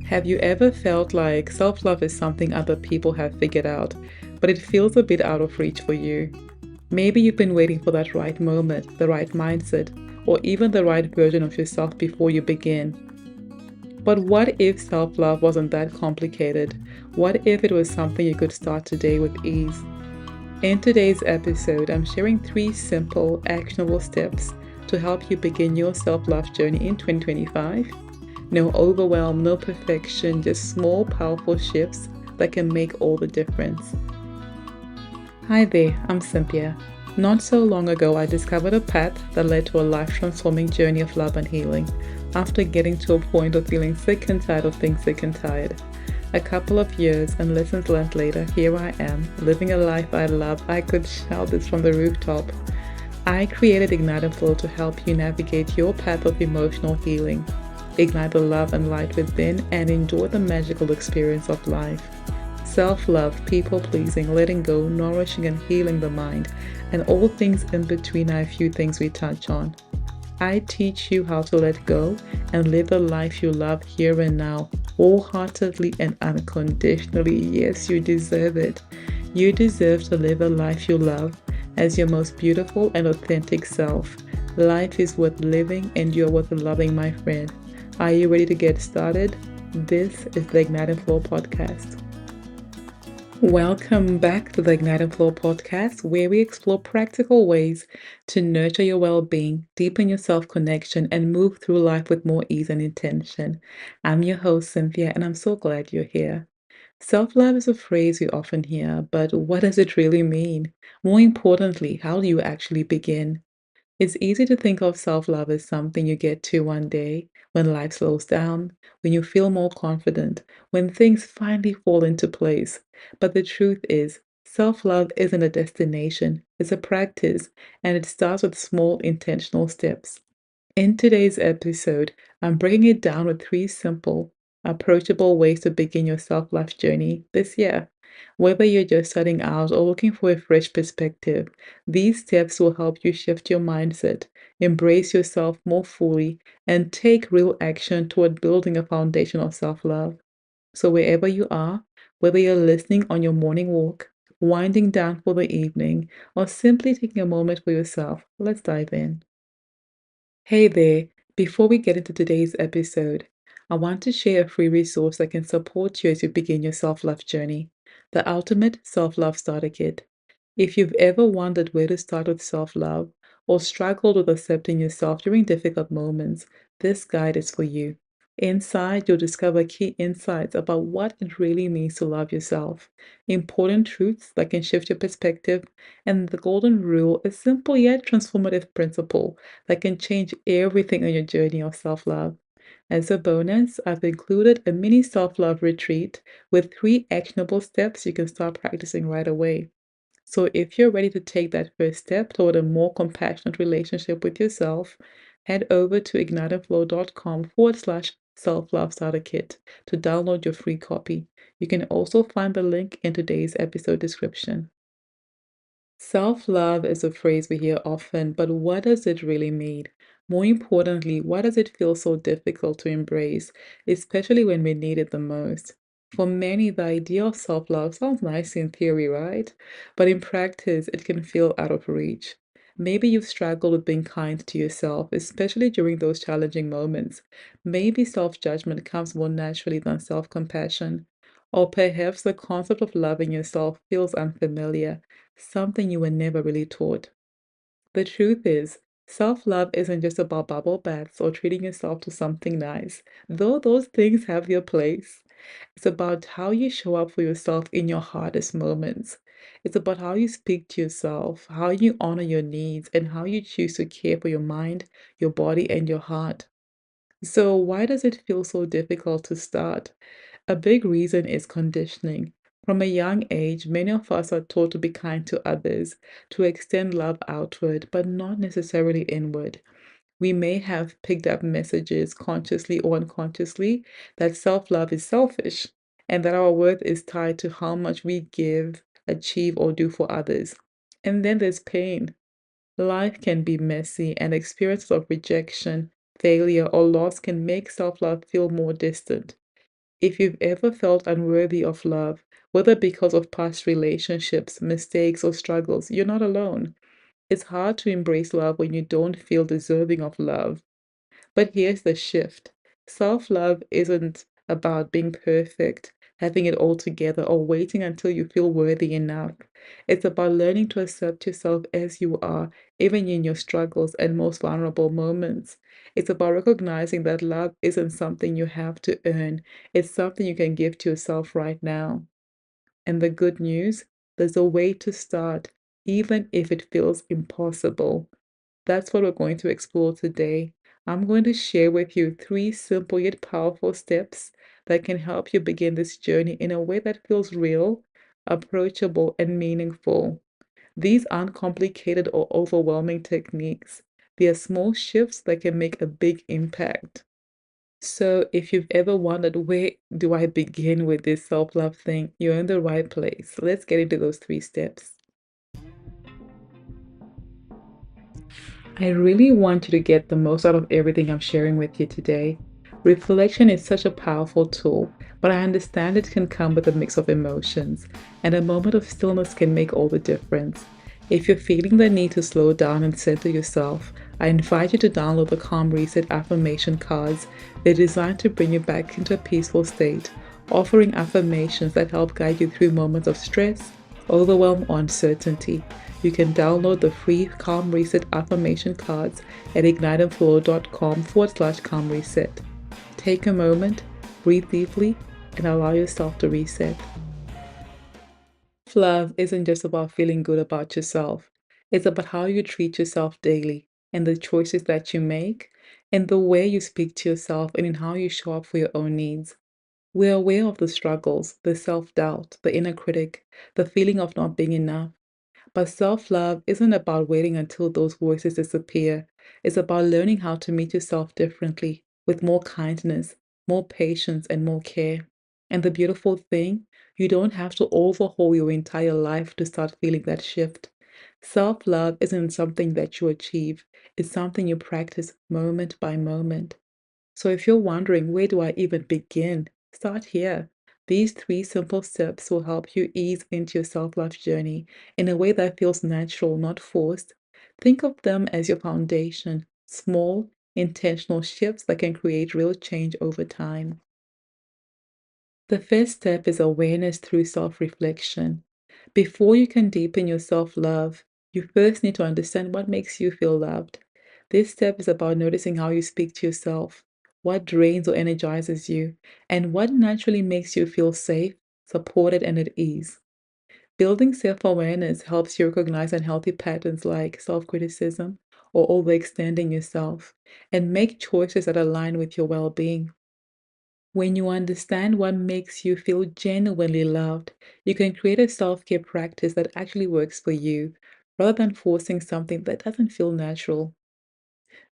Have you ever felt like self-love is something other people have figured out, but it feels a bit out of reach for you? Maybe you've been waiting for that right moment, the right mindset, or even the right version of yourself before you begin. But what if self-love wasn't that complicated? What if it was something you could start today with ease? In today's episode, I'm sharing 3 simple, actionable steps to help you begin your self-love journey in 2025. No overwhelm, no perfection, just small, powerful shifts that can make all the difference. Hi there, I'm Cynthia. Not so long ago, I discovered a path that led to a life-transforming journey of love and healing after getting to a point of feeling sick and tired of being sick and tired. A couple of years and lessons learned later, here I am, living a life I love. I could shout this from the rooftop. I created Ignite and Flow to help you navigate your path of emotional healing, ignite the love and light within, and enjoy the magical experience of life. Self-love, people-pleasing, letting go, nourishing and healing the mind, and all things in between are a few things we touch on. I teach you how to let go and live the life you love here and now, wholeheartedly and unconditionally. Yes, you deserve it. You deserve to live a life you love as your most beautiful and authentic self. Life is worth living and you're worth loving, my friend. Are you ready to get started? This is the Ignite and Flow podcast. Welcome back to the Ignite and Flow podcast, where we explore practical ways to nurture your well-being, deepen your self-connection, and move through life with more ease and intention. I'm your host, Cynthia, and I'm so glad you're here. Self-love is a phrase we often hear, but what does it really mean? More importantly, how do you actually begin? It's easy to think of self-love as something you get to one day when life slows down, when you feel more confident, when things finally fall into place. But the truth is, self-love isn't a destination, it's a practice, and it starts with small intentional steps. In today's episode, I'm breaking it down with 3 simple, approachable ways to begin your self-love journey this year. Whether you're just starting out or looking for a fresh perspective, these steps will help you shift your mindset, embrace yourself more fully, and take real action toward building a foundation of self-love. So wherever you are, whether you're listening on your morning walk, winding down for the evening, or simply taking a moment for yourself, let's dive in. Hey there, before we get into today's episode, I want to share a free resource that can support you as you begin your self-love journey, the Ultimate Self-Love Starter Kit. If you've ever wondered where to start with self-love or struggled with accepting yourself during difficult moments, this guide is for you. Inside, you'll discover key insights about what it really means to love yourself, important truths that can shift your perspective, and the golden rule, a simple yet transformative principle that can change everything on your journey of self-love. As a bonus, I've included a mini self-love retreat with 3 actionable steps you can start practicing right away. So if you're ready to take that first step toward a more compassionate relationship with yourself, head over to igniteandflow.com/ self-love starter kit to download your free copy. You can also find the link in today's episode description. Self-love is a phrase we hear often, but what does it really mean? More importantly, why does it feel so difficult to embrace, especially when we need it the most? For many, the idea of self-love sounds nice in theory, right? But in practice, it can feel out of reach. Maybe you've struggled with being kind to yourself, especially during those challenging moments. Maybe self-judgment comes more naturally than self-compassion. Or perhaps the concept of loving yourself feels unfamiliar, something you were never really taught. The truth is, self-love isn't just about bubble baths or treating yourself to something nice, though those things have their place. It's about how you show up for yourself in your hardest moments. It's about how you speak to yourself, how you honor your needs, and how you choose to care for your mind, your body, and your heart. So, why does it feel so difficult to start? A big reason is conditioning. From a young age, many of us are taught to be kind to others, to extend love outward, but not necessarily inward. We may have picked up messages consciously or unconsciously that self-love is selfish and that our worth is tied to how much we give, achieve, or do for others. And then there's pain. Life can be messy, and experiences of rejection, failure, or loss can make self-love feel more distant. If you've ever felt unworthy of love, whether because of past relationships, mistakes, or struggles, you're not alone. It's hard to embrace love when you don't feel deserving of love. But here's the shift. Self-love isn't about being perfect, having it all together, or waiting until you feel worthy enough. It's about learning to accept yourself as you are, even in your struggles and most vulnerable moments. It's about recognizing that love isn't something you have to earn, it's something you can give to yourself right now. And the good news, there's a way to start, even if it feels impossible. That's what we're going to explore today. I'm going to share with you three simple yet powerful steps that can help you begin this journey in a way that feels real, approachable, and meaningful. These aren't complicated or overwhelming techniques. They are small shifts that can make a big impact. So, if you've ever wondered, where do I begin with this self love thing, you're in the right place. Let's get into those three steps. I really want you to get the most out of everything I'm sharing with you today. Reflection is such a powerful tool, but I understand it can come with a mix of emotions, and a moment of stillness can make all the difference. If you're feeling the need to slow down and center yourself, I invite you to download the Calm Reset affirmation cards. They're designed to bring you back into a peaceful state, offering affirmations that help guide you through moments of stress, overwhelm, or uncertainty. You can download the free Calm Reset affirmation cards at igniteandflow.com/calm reset. Take a moment, breathe deeply, and allow yourself to reset. Love isn't just about feeling good about yourself. It's about how you treat yourself daily and the choices that you make and the way you speak to yourself and in how you show up for your own needs. We're aware of the struggles, the self-doubt, the inner critic, the feeling of not being enough. But self love isn't about waiting until those voices disappear. It's about learning how to meet yourself differently, with more kindness, more patience, and more care. And the beautiful thing, you don't have to overhaul your entire life to start feeling that shift. Self love isn't something that you achieve, it's something you practice moment by moment. So if you're wondering, where do I even begin? Start here. These three simple steps will help you ease into your self-love journey in a way that feels natural, not forced. Think of them as your foundation, small, intentional shifts that can create real change over time. The first step is awareness through self-reflection. Before you can deepen your self-love, you first need to understand what makes you feel loved. This step is about noticing how you speak to yourself, what drains or energizes you, and what naturally makes you feel safe, supported, and at ease. Building self-awareness helps you recognize unhealthy patterns like self-criticism or overextending yourself, and make choices that align with your well-being. When you understand what makes you feel genuinely loved, you can create a self-care practice that actually works for you, rather than forcing something that doesn't feel natural.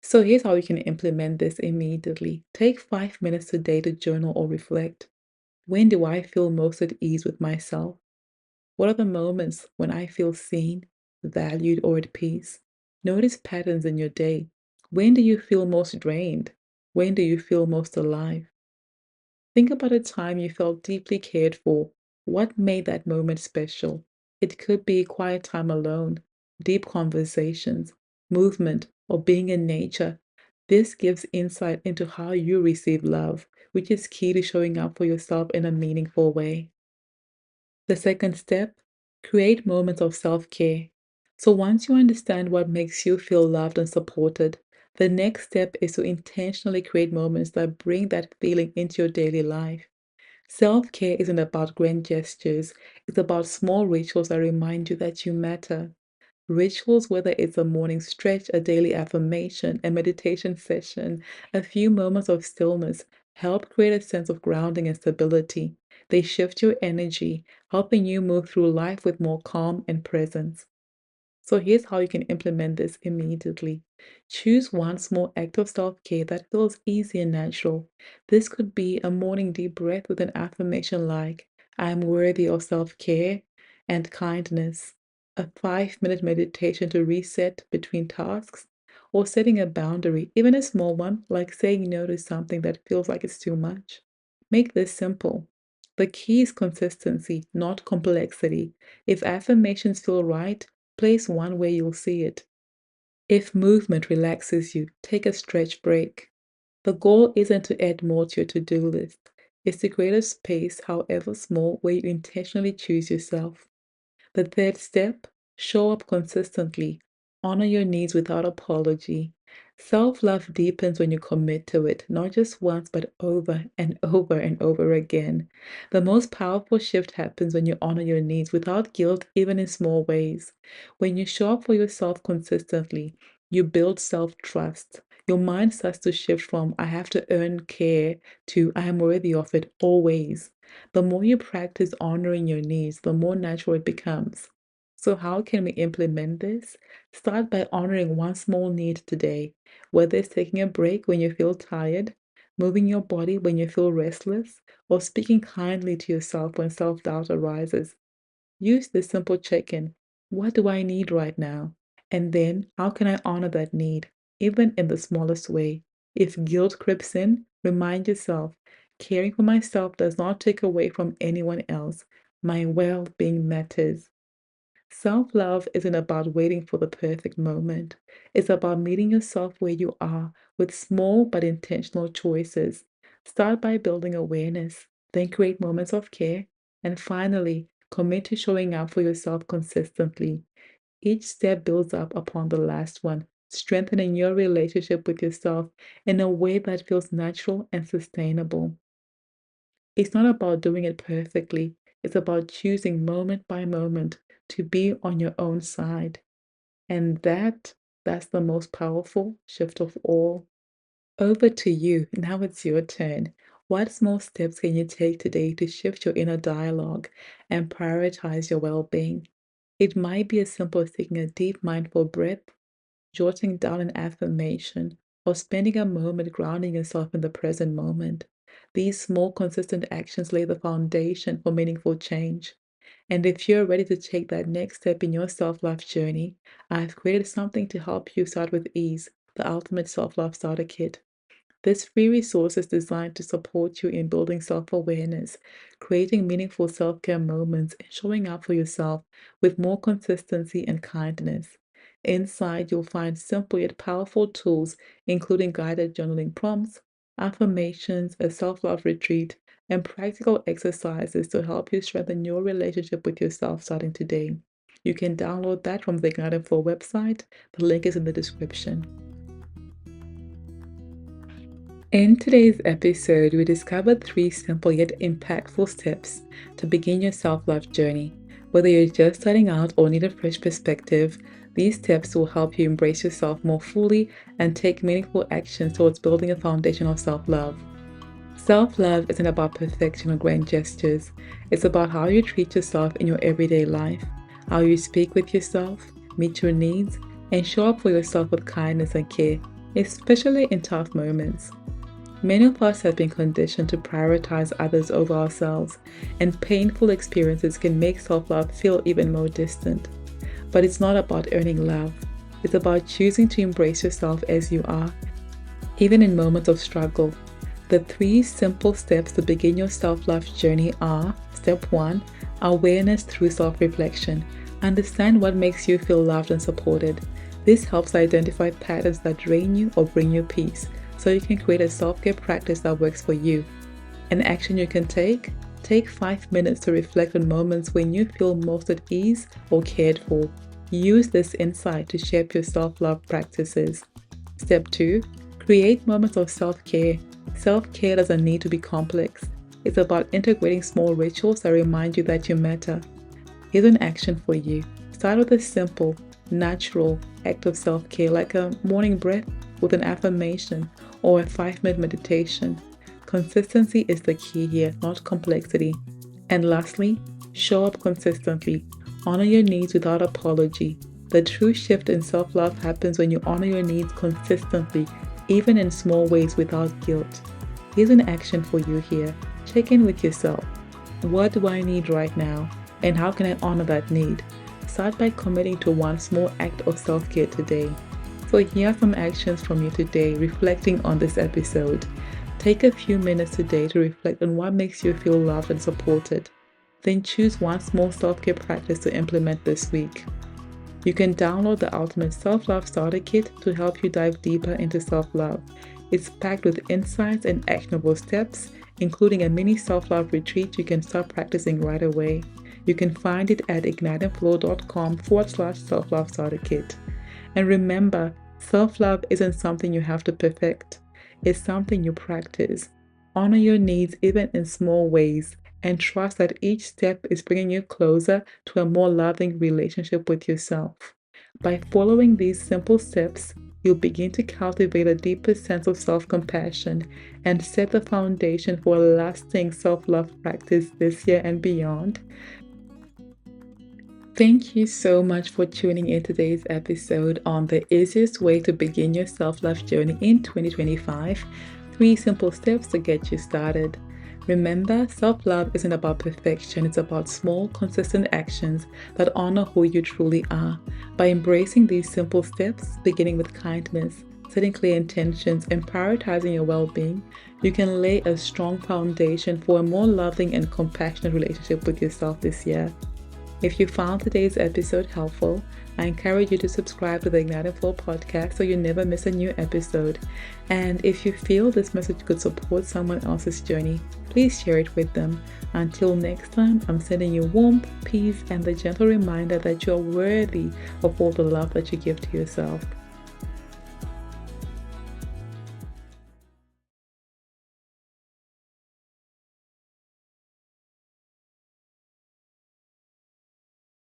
So here's how you can implement this immediately. Take 5 minutes a day to journal or reflect. When do I feel most at ease with myself? What are the moments when I feel seen, valued, or at peace? Notice patterns in your day. When do you feel most drained? When do you feel most alive? Think about a time you felt deeply cared for. What made that moment special? It could be quiet time alone, deep conversations, movement, or being in nature. This gives insight into how you receive love, which is key to showing up for yourself in a meaningful way. The second step, create moments of self care. So once you understand what makes you feel loved and supported, the next step is to intentionally create moments that bring that feeling into your daily life. Self care isn't about grand gestures, it's about small rituals that remind you that you matter. Rituals, whether it's a morning stretch, a daily affirmation, a meditation session, a few moments of stillness, help create a sense of grounding and stability. They shift your energy, helping you move through life with more calm and presence. So here's how you can implement this immediately. Choose one small act of self-care that feels easy and natural. This could be a morning deep breath with an affirmation like, I am worthy of self-care and kindness, a 5-minute meditation to reset between tasks, or setting a boundary, even a small one, like saying no to something that feels like it's too much. Make this simple. The key is consistency, not complexity. If affirmations feel right, place one where you'll see it. If movement relaxes you, take a stretch break. The goal isn't to add more to your to-do list. It's to create a space, however small, where you intentionally choose yourself. The third step, show up consistently. Honor your needs without apology. Self love deepens when you commit to it, not just once, but over and over and over again. The most powerful shift happens when you honor your needs without guilt, even in small ways. When you show up for yourself consistently, you build self trust. Your mind starts to shift from I have to earn care to I am worthy of it always. The more you practice honoring your needs, the more natural it becomes. So, how can we implement this? Start by honoring one small need today, whether it's taking a break when you feel tired, moving your body when you feel restless, or speaking kindly to yourself when self doubt arises. Use this simple check in. What do I need right now? And then, how can I honor that need, even in the smallest way? If guilt creeps in, remind yourself caring for myself does not take away from anyone else. My well being matters. Self love isn't about waiting for the perfect moment. It's about meeting yourself where you are with small but intentional choices. Start by building awareness, then create moments of care, and finally, commit to showing up for yourself consistently. Each step builds up upon the last one, strengthening your relationship with yourself in a way that feels natural and sustainable. It's not about doing it perfectly, it's about choosing moment by moment to be on your own side. And that's the most powerful shift of all. Over to you. Now it's your turn. What small steps can you take today to shift your inner dialogue and prioritize your well being? It might be as simple as taking a deep, mindful breath, jotting down an affirmation, or spending a moment grounding yourself in the present moment. These small, consistent actions lay the foundation for meaningful change. And if you're ready to take that next step in your self love journey, I've created something to help you start with ease, the ultimate self love starter kit. This free resource is designed to support you in building self awareness, creating meaningful self care moments, and showing up for yourself with more consistency and kindness. Inside, you'll find simple yet powerful tools, including guided journaling prompts, affirmations, a self love retreat, and practical exercises to help you strengthen your relationship with yourself starting today. You can download that from the Igniting Flow website. The link is in the description. In today's episode, we discovered three simple yet impactful steps to begin your self love journey. Whether you're just starting out or need a fresh perspective, these steps will help you embrace yourself more fully and take meaningful actions towards building a foundation of self love. Self love isn't about perfection or grand gestures, it's about how you treat yourself in your everyday life, how you speak with yourself, meet your needs, and show up for yourself with kindness and care, especially in tough moments. Many of us have been conditioned to prioritize others over ourselves, and painful experiences can make self love feel even more distant. But it's not about earning love, it's about choosing to embrace yourself as you are, even in moments of struggle. The three simple steps to begin your self love journey are: Step 1, awareness through self reflection. Understand what makes you feel loved and supported. This helps identify patterns that drain you or bring you peace, so you can create a self-care practice that works for you. An action you can take: take 5 minutes to reflect on moments when you feel most at ease or cared for. Use this insight to shape your self-love practices. Step 2, create moments of self-care. Self-care doesn't need to be complex. It's about integrating small rituals that remind you that you matter. Here's an action for you. Start with a simple, natural act of self-care like a morning breath with an affirmation or a 5-minute meditation. Consistency is the key here, not complexity. And lastly, show up consistently. Honor your needs without apology. The true shift in self-love happens when you honor your needs consistently, even in small ways without guilt. Here's an action for you here. Check in with yourself. What do I need right now? And how can I honor that need? Start by committing to one small act of self-care today. So here are some actions from you today reflecting on this episode. Take a few minutes today to reflect on what makes you feel loved and supported. Then choose one small self-care practice to implement this week. You can download the Ultimate Self-Love Starter Kit to help you dive deeper into self-love. It's packed with insights and actionable steps, including a mini self-love retreat you can start practicing right away. You can find it at igniteandflow.com/self-love starter kit. And remember, self-love isn't something you have to perfect. It's something you practice. Honor your needs even in small ways, and trust that each step is bringing you closer to a more loving relationship with yourself. By following these simple steps, you'll begin to cultivate a deeper sense of self-compassion and set the foundation for a lasting self-love practice this year and beyond. Thank you so much for tuning in today's episode on the easiest way to begin your self-love journey in 2025. 3 simple steps to get you started. Remember, self-love isn't about perfection, it's about small, consistent actions that honor who you truly are. By embracing these simple steps, beginning with kindness, setting clear intentions, and prioritizing your well-being, you can lay a strong foundation for a more loving and compassionate relationship with yourself this year. If you found today's episode helpful, I encourage you to subscribe to the Ignite and Flow podcast so you never miss a new episode. And if you feel this message could support someone else's journey, please share it with them. Until next time, I'm sending you warmth, peace, and the gentle reminder that you're worthy of all the love that you give to yourself.